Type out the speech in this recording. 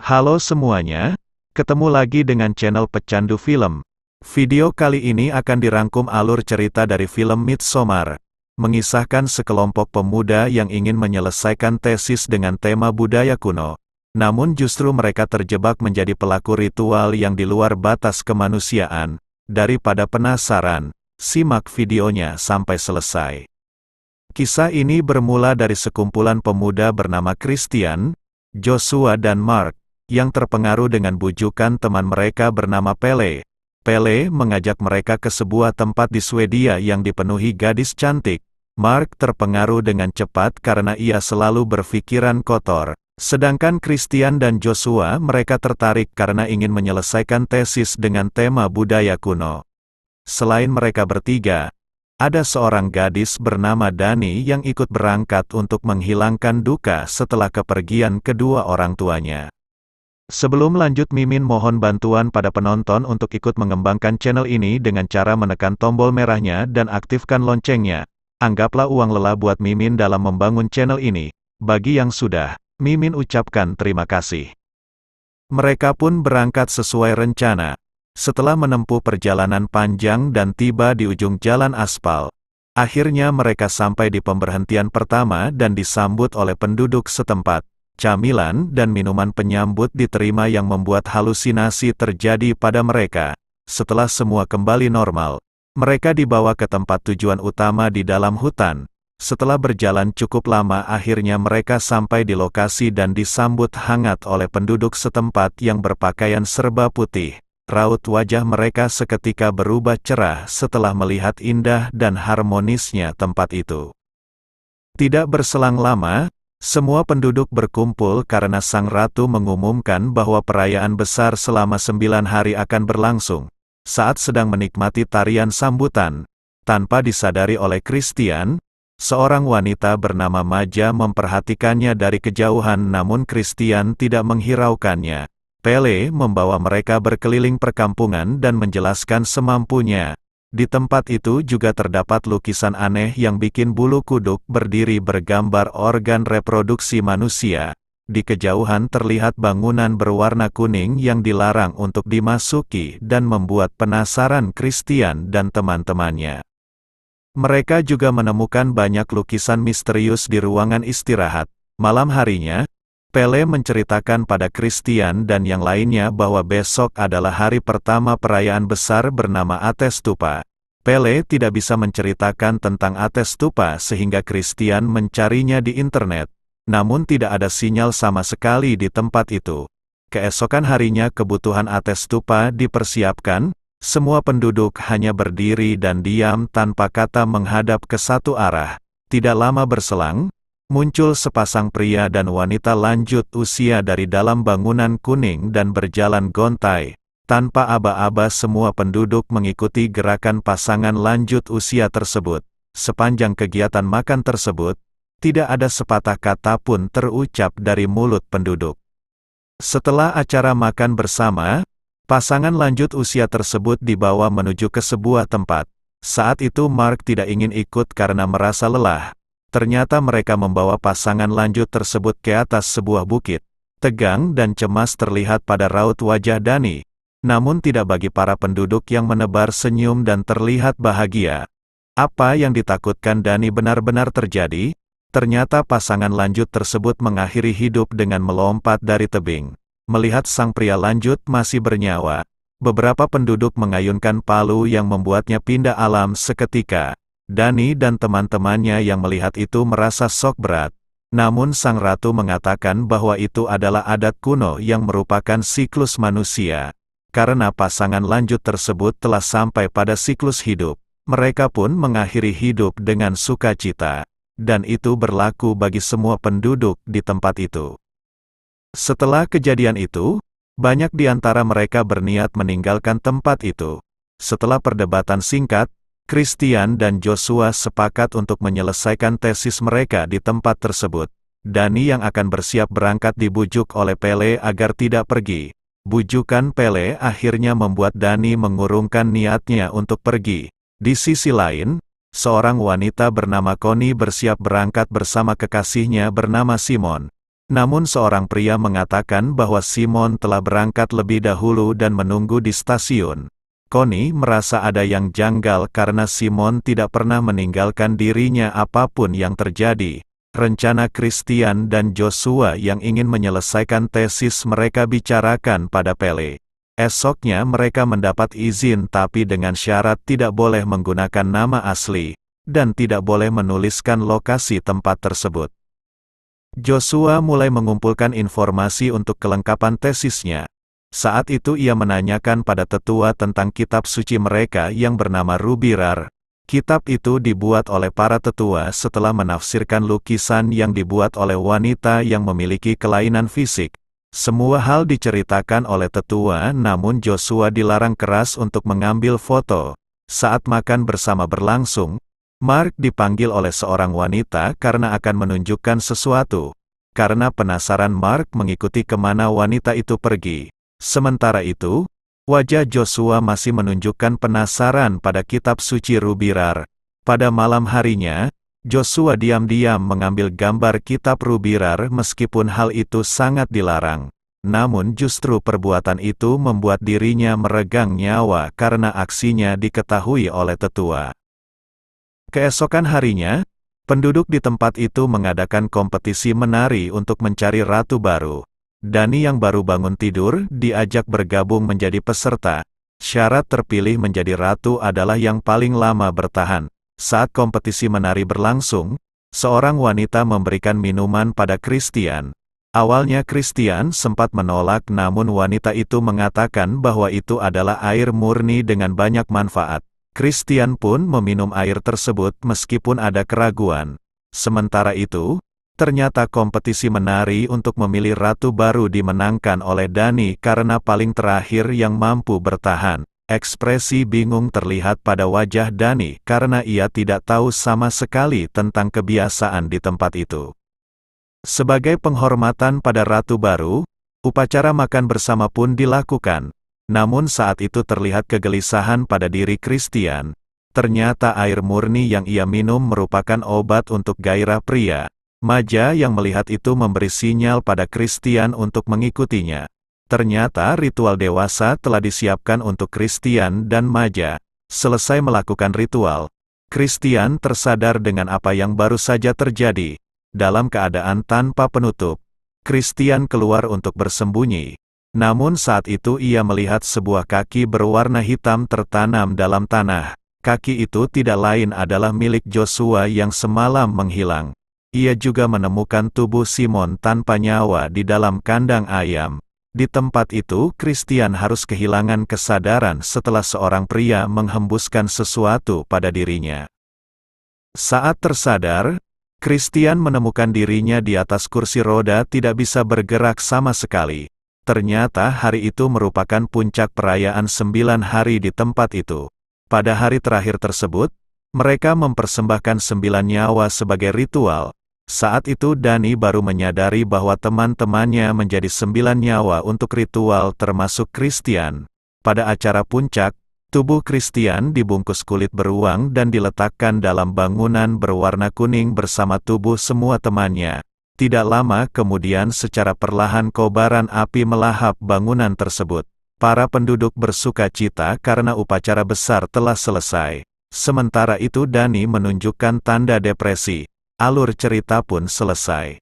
Halo semuanya, ketemu lagi dengan channel Pecandu Film. Video kali ini akan dirangkum alur cerita dari film Midsommar, mengisahkan sekelompok pemuda yang ingin menyelesaikan tesis dengan tema budaya kuno. Namun justru mereka terjebak menjadi pelaku ritual yang di luar batas kemanusiaan. Daripada penasaran, simak videonya sampai selesai. Kisah ini bermula dari sekumpulan pemuda bernama Christian, Joshua dan Mark, yang terpengaruh dengan bujukan teman mereka bernama Pelle. Pelle mengajak mereka ke sebuah tempat di Swedia yang dipenuhi gadis cantik. Mark terpengaruh dengan cepat karena ia selalu berpikiran kotor. Sedangkan Christian dan Joshua mereka tertarik karena ingin menyelesaikan tesis dengan tema budaya kuno. Selain mereka bertiga, ada seorang gadis bernama Dani yang ikut berangkat untuk menghilangkan duka setelah kepergian kedua orang tuanya. Sebelum lanjut, Mimin mohon bantuan pada penonton untuk ikut mengembangkan channel ini dengan cara menekan tombol merahnya dan aktifkan loncengnya. Anggaplah uang lelah buat Mimin dalam membangun channel ini. Bagi yang sudah, Mimin ucapkan terima kasih. Mereka pun berangkat sesuai rencana. Setelah menempuh perjalanan panjang dan tiba di ujung jalan aspal, akhirnya mereka sampai di pemberhentian pertama dan disambut oleh penduduk setempat. Camilan dan minuman penyambut diterima yang membuat halusinasi terjadi pada mereka. Setelah semua kembali normal, mereka dibawa ke tempat tujuan utama di dalam hutan. Setelah berjalan cukup lama, akhirnya mereka sampai di lokasi dan disambut hangat oleh penduduk setempat yang berpakaian serba putih. Raut wajah mereka seketika berubah cerah setelah melihat indah dan harmonisnya tempat itu. Tidak berselang lama, semua penduduk berkumpul karena sang ratu mengumumkan bahwa perayaan besar selama 9 hari akan berlangsung. Saat sedang menikmati tarian sambutan, tanpa disadari oleh Christian, seorang wanita bernama Maja memperhatikannya dari kejauhan, namun Christian tidak menghiraukannya. Pelle membawa mereka berkeliling perkampungan dan menjelaskan semampunya. Di tempat itu juga terdapat lukisan aneh yang bikin bulu kuduk berdiri bergambar organ reproduksi manusia. Di kejauhan terlihat bangunan berwarna kuning yang dilarang untuk dimasuki dan membuat penasaran Christian dan teman-temannya. Mereka juga menemukan banyak lukisan misterius di ruangan istirahat. Malam harinya, Pelle menceritakan pada Christian dan yang lainnya bahwa besok adalah hari pertama perayaan besar bernama Atestupa. Pelle tidak bisa menceritakan tentang Atestupa sehingga Christian mencarinya di internet. Namun tidak ada sinyal sama sekali di tempat itu. Keesokan harinya kebutuhan Atestupa dipersiapkan. Semua penduduk hanya berdiri dan diam tanpa kata menghadap ke satu arah. Tidak lama berselang, muncul sepasang pria dan wanita lanjut usia dari dalam bangunan kuning dan berjalan gontai. Tanpa aba-aba semua penduduk mengikuti gerakan pasangan lanjut usia tersebut. Sepanjang kegiatan makan tersebut, tidak ada sepatah kata pun terucap dari mulut penduduk. Setelah acara makan bersama, pasangan lanjut usia tersebut dibawa menuju ke sebuah tempat. Saat itu Mark tidak ingin ikut karena merasa lelah. Ternyata mereka membawa pasangan lanjut tersebut ke atas sebuah bukit. Tegang dan cemas terlihat pada raut wajah Dani. Namun tidak bagi para penduduk yang menebar senyum dan terlihat bahagia. Apa yang ditakutkan Dani benar-benar terjadi. Ternyata pasangan lanjut tersebut mengakhiri hidup dengan melompat dari tebing. Melihat sang pria lanjut masih bernyawa, beberapa penduduk mengayunkan palu yang membuatnya pindah alam seketika. Dani dan teman-temannya yang melihat itu merasa shock berat. Namun sang ratu mengatakan bahwa itu adalah adat kuno yang merupakan siklus manusia. Karena pasangan lanjut tersebut telah sampai pada siklus hidup, mereka pun mengakhiri hidup dengan sukacita. Dan itu berlaku bagi semua penduduk di tempat itu. Setelah kejadian itu, banyak di antara mereka berniat meninggalkan tempat itu. Setelah perdebatan singkat, Christian dan Joshua sepakat untuk menyelesaikan tesis mereka di tempat tersebut. Dani yang akan bersiap berangkat dibujuk oleh Pelle agar tidak pergi. Bujukan Pelle akhirnya membuat Dani mengurungkan niatnya untuk pergi. Di sisi lain, seorang wanita bernama Connie bersiap berangkat bersama kekasihnya bernama Simon. Namun seorang pria mengatakan bahwa Simon telah berangkat lebih dahulu dan menunggu di stasiun. Connie merasa ada yang janggal karena Simon tidak pernah meninggalkan dirinya apapun yang terjadi. Rencana Christian dan Joshua yang ingin menyelesaikan tesis mereka bicarakan pada Pele. Esoknya mereka mendapat izin tapi dengan syarat tidak boleh menggunakan nama asli, dan tidak boleh menuliskan lokasi tempat tersebut. Joshua mulai mengumpulkan informasi untuk kelengkapan tesisnya. Saat itu ia menanyakan pada tetua tentang kitab suci mereka yang bernama Rubirar. Kitab itu dibuat oleh para tetua setelah menafsirkan lukisan yang dibuat oleh wanita yang memiliki kelainan fisik. Semua hal diceritakan oleh tetua, namun Joshua dilarang keras untuk mengambil foto. Saat makan bersama berlangsung, Mark dipanggil oleh seorang wanita karena akan menunjukkan sesuatu. Karena penasaran, Mark mengikuti kemana wanita itu pergi. Sementara itu, wajah Joshua masih menunjukkan penasaran pada kitab suci Rubirar. Pada malam harinya, Joshua diam-diam mengambil gambar kitab Rubirar meskipun hal itu sangat dilarang. Namun justru perbuatan itu membuat dirinya meregang nyawa karena aksinya diketahui oleh tetua. Keesokan harinya, penduduk di tempat itu mengadakan kompetisi menari untuk mencari ratu baru. Dani yang baru bangun tidur diajak bergabung menjadi peserta. Syarat terpilih menjadi ratu adalah yang paling lama bertahan. Saat kompetisi menari berlangsung, seorang wanita memberikan minuman pada Christian. Awalnya Christian sempat menolak, namun wanita itu mengatakan bahwa itu adalah air murni dengan banyak manfaat. Christian pun meminum air tersebut meskipun ada keraguan. Sementara itu, ternyata kompetisi menari untuk memilih ratu baru dimenangkan oleh Dani karena paling terakhir yang mampu bertahan. Ekspresi bingung terlihat pada wajah Dani karena ia tidak tahu sama sekali tentang kebiasaan di tempat itu. Sebagai penghormatan pada ratu baru, upacara makan bersama pun dilakukan. Namun saat itu terlihat kegelisahan pada diri Christian. Ternyata air murni yang ia minum merupakan obat untuk gairah pria. Maja yang melihat itu memberi sinyal pada Christian untuk mengikutinya. Ternyata ritual dewasa telah disiapkan untuk Christian dan Maja. Selesai melakukan ritual, Christian tersadar dengan apa yang baru saja terjadi. Dalam keadaan tanpa penutup, Christian keluar untuk bersembunyi. Namun saat itu ia melihat sebuah kaki berwarna hitam tertanam dalam tanah. Kaki itu tidak lain adalah milik Joshua yang semalam menghilang. Ia juga menemukan tubuh Simon tanpa nyawa di dalam kandang ayam. Di tempat itu, Christian harus kehilangan kesadaran setelah seorang pria menghembuskan sesuatu pada dirinya. Saat tersadar, Christian menemukan dirinya di atas kursi roda tidak bisa bergerak sama sekali. Ternyata hari itu merupakan puncak perayaan 9 hari di tempat itu. Pada hari terakhir tersebut, mereka mempersembahkan 9 nyawa sebagai ritual. Saat itu Dani baru menyadari bahwa teman-temannya menjadi 9 nyawa untuk ritual termasuk Christian. Pada acara puncak, tubuh Christian dibungkus kulit beruang dan diletakkan dalam bangunan berwarna kuning bersama tubuh semua temannya. Tidak lama kemudian secara perlahan kobaran api melahap bangunan tersebut. Para penduduk bersuka cita karena upacara besar telah selesai. Sementara itu Dani menunjukkan tanda depresi. Alur cerita pun selesai.